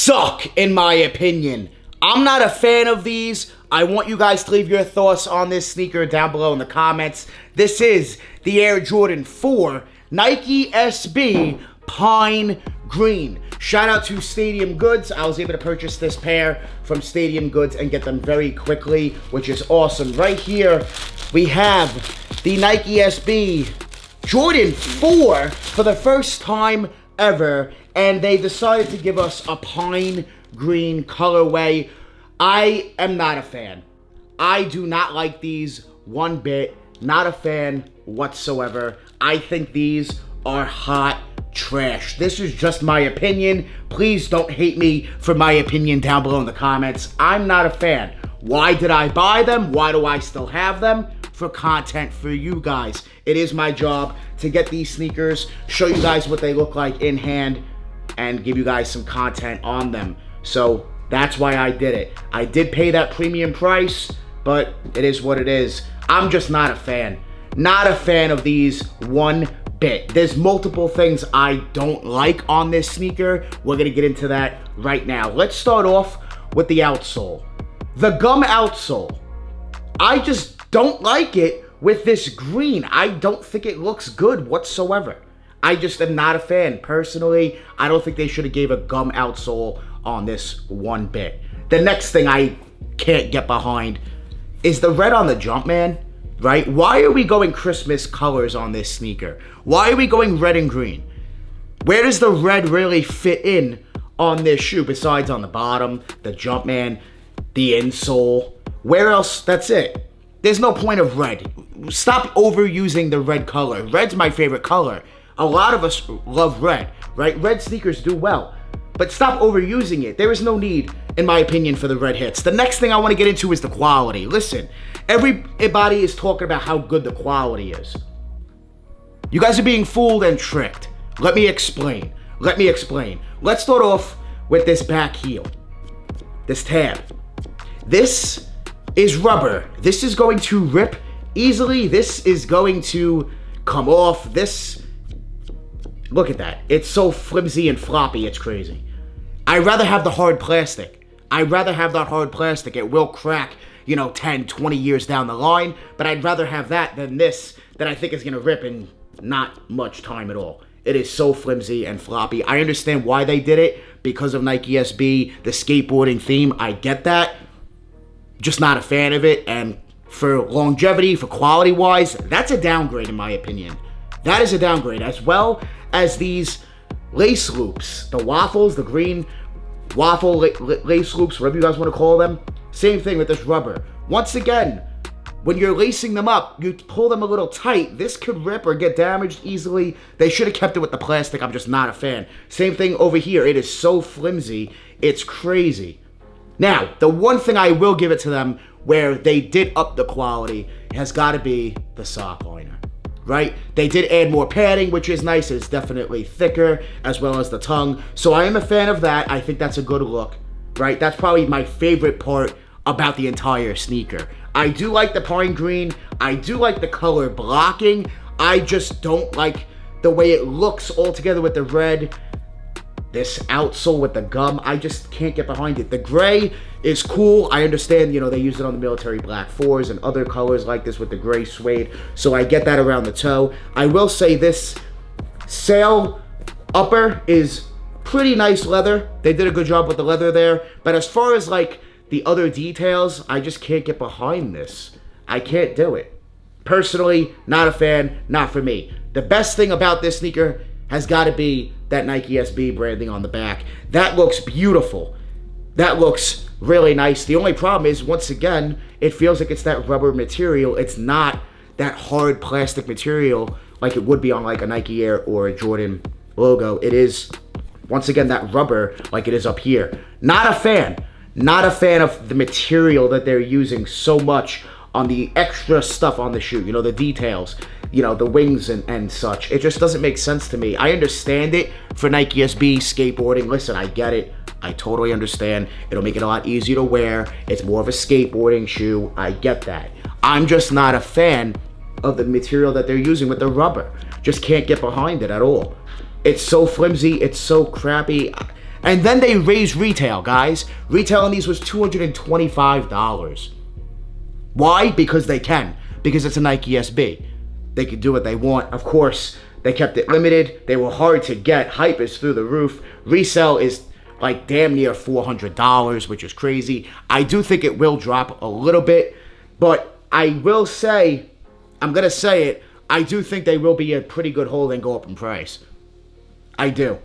suck, in my opinion. I'm not a fan of these. I want you guys to leave your thoughts on this sneaker down below in the comments. This is the Air Jordan 4 Nike SB Pine Green. Shout out to Stadium Goods. I was able to purchase this pair from Stadium Goods and get them very quickly, which is awesome. Right here, we have the Nike SB Jordan 4 for the first time ever, and they decided to give us a pine green colorway. I am not a fan. I do not like these one bit. Not a fan whatsoever. I think these are hot trash. This is just my opinion. Please don't hate me for my opinion down below in the comments. I'm not a fan. Why did I buy them? Why do I still have them? For content for you guys. It is my job to get these sneakers, show you guys what they look like in hand, and give you guys some content on them. So that's why I did it. I did pay that premium price, but it is what it is. I'm just not a fan. Not a fan of these one bit. There's multiple things I don't like on this sneaker. We're gonna get into that right now. Let's start off with the outsole. The gum outsole. I just don't like it with this green. I don't think it looks good whatsoever. I just am not a fan. Personally, I don't think they should have gave a gum outsole on this one bit. The next thing I can't get behind is the red on the Jumpman, right? Why are we going Christmas colors on this sneaker? Why are we going red and green? Where does the red really fit in on this shoe besides on the bottom, the Jumpman, the insole? Where else? That's it. There's no point of red. Stop overusing the red color. Red's my favorite color. A lot of us love red, right? Red sneakers do well, but stop overusing it. There is no need, in my opinion, for the red hits. The next thing I want to get into is the quality. Listen, everybody is talking about how good the quality is. You guys are being fooled and tricked. Let me explain. Let's start off with this back heel, this tab. This is rubber. This is going to rip easily. This is going to come off. Look at that. It's so flimsy and floppy, it's crazy. I'd rather have the hard plastic. I'd rather have that hard plastic. It will crack, 10, 20 years down the line, but I'd rather have that than this that I think is gonna rip in not much time at all. It is so flimsy and floppy. I understand why they did it, because of Nike SB, the skateboarding theme. I get that. Just not a fan of it, and for longevity, for quality-wise, that's a downgrade in my opinion. That is a downgrade, as well as these lace loops, the waffles, the green waffle lace loops, whatever you guys want to call them. Same thing with this rubber. Once again, when you're lacing them up, you pull them a little tight. This could rip or get damaged easily. They should have kept it with the plastic. I'm just not a fan. Same thing over here. It is so flimsy. It's crazy. Now, the one thing I will give it to them where they did up the quality has got to be the sock liner, right? They did add more padding, which is nice. It's definitely thicker, as well as the tongue. So I am a fan of that. I think that's a good look, right? That's probably my favorite part about the entire sneaker. I do like the pine green. I do like the color blocking. I just don't like the way it looks all together with the red. This outsole with the gum, I just can't get behind it. The gray is cool. I understand, they use it on the military black 4s and other colors like this with the gray suede. So I get that around the toe. I will say this sail upper is pretty nice leather. They did a good job with the leather there. But as far as like the other details, I just can't get behind this. I can't do it. Personally, not a fan, not for me. The best thing about this sneaker has got to be that Nike SB branding on the back. That looks beautiful. That looks really nice. The only problem is, once again, it feels like it's that rubber material. It's not that hard plastic material like it would be on like a Nike Air or a Jordan logo. It is, once again, that rubber like it is up here. Not a fan. Not a fan of the material that they're using so much on the extra stuff on the shoe. The details. The wings and such. It just doesn't make sense to me. I understand it for Nike SB skateboarding. Listen, I get it. I totally understand. It'll make it a lot easier to wear. It's more of a skateboarding shoe. I get that. I'm just not a fan of the material that they're using with the rubber. Just can't get behind it at all. It's so flimsy. It's so crappy. And then they raised retail, guys. Retail on these was $225. Why? Because they can. Because it's a Nike SB. They can do what they want. Of course, they kept it limited. They were hard to get. Hype is through the roof. Resale is like damn near $400, which is crazy. I do think it will drop a little bit, but I will say, I'm going to say it, I do think they will be a pretty good hold and go up in price. I do.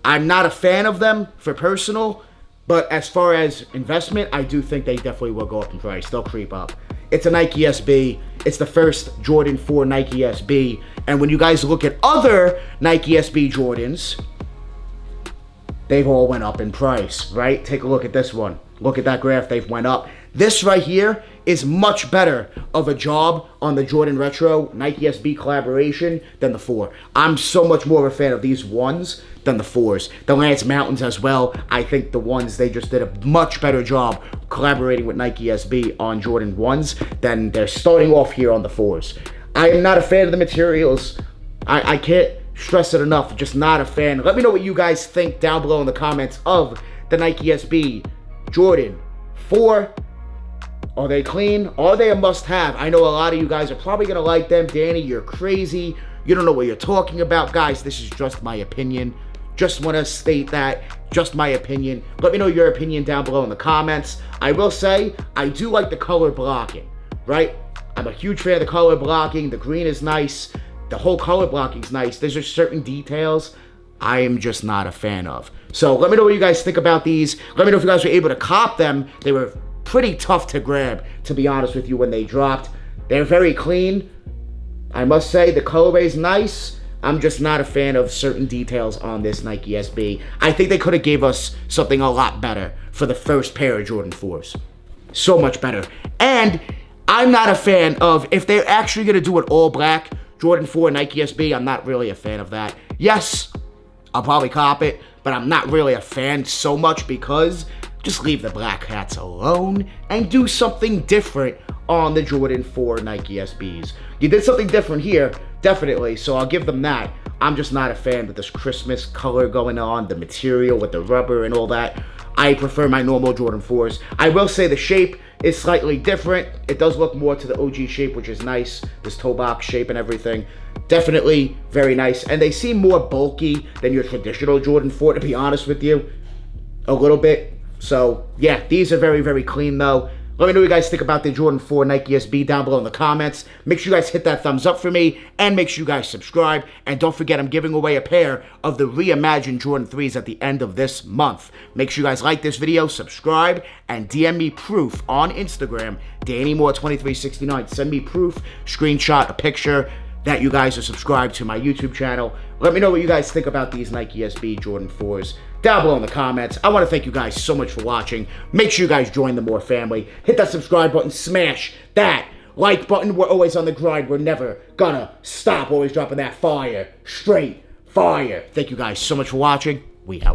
I'm not a fan of them for personal, but as far as investment, I do think they definitely will go up in price. They'll creep up. It's a Nike SB. It's the first Jordan 4 Nike SB. And when you guys look at other Nike SB Jordans, they've all went up in price, right? Take a look at this one. Look at that graph. They've went up. This right here is much better of a job on the Jordan Retro Nike SB collaboration than the 4. I'm so much more of a fan of these ones than the 4s. The Lance Mountains as well. I think the ones, they just did a much better job collaborating with Nike SB on Jordan 1s than they're starting off here on the 4s. I am not a fan of the materials. I can't stress it enough. Just not a fan. Let me know what you guys think down below in the comments of the Nike SB Jordan 4. Are they clean? Are they a must-have? I know a lot of you guys are probably going to like them. Danny, you're crazy. You don't know what you're talking about. Guys, this is just my opinion. Just want to state that. Just my opinion. Let me know your opinion down below in the comments. I will say, I do like the color blocking, right? I'm a huge fan of the color blocking. The green is nice. The whole color blocking is nice. There's just certain details I am just not a fan of. So let me know what you guys think about these. Let me know if you guys were able to cop them. They were pretty tough to grab, to be honest with you, when they dropped. They're very clean. I must say, the colorway is nice. I'm just not a fan of certain details on this Nike SB. I think they could have gave us something a lot better for the first pair of Jordan 4s. So much better. And I'm not a fan of, if they're actually going to do an all-black Jordan 4 Nike SB, I'm not really a fan of that. Yes, I'll probably cop it, but I'm not really a fan so much because just leave the black hats alone and do something different on the Jordan 4 Nike SBs. You did something different here, definitely, so I'll give them that. I'm just not a fan of this Christmas color going on, the material with the rubber and all that. I prefer my normal Jordan 4s. I will say the shape is slightly different. It does look more to the OG shape, which is nice. This toe box shape and everything. Definitely very nice. And they seem more bulky than your traditional Jordan 4, to be honest with you. A little bit. So, yeah, these are very, very clean, though. Let me know what you guys think about the Jordan 4 Nike SB down below in the comments. Make sure you guys hit that thumbs up for me, and make sure you guys subscribe. And don't forget, I'm giving away a pair of the reimagined Jordan 3s at the end of this month. Make sure you guys like this video, subscribe, and DM me proof on Instagram, DannyMoore2369. Send me proof, screenshot, a picture that you guys are subscribed to my YouTube channel. Let me know what you guys think about these Nike SB Jordan 4s down below in the comments. I want to thank you guys so much for watching. Make sure you guys join the Moore family. Hit that subscribe button. Smash that like button. We're always on the grind. We're never gonna stop. Always dropping that fire. Straight fire. Thank you guys so much for watching. We out.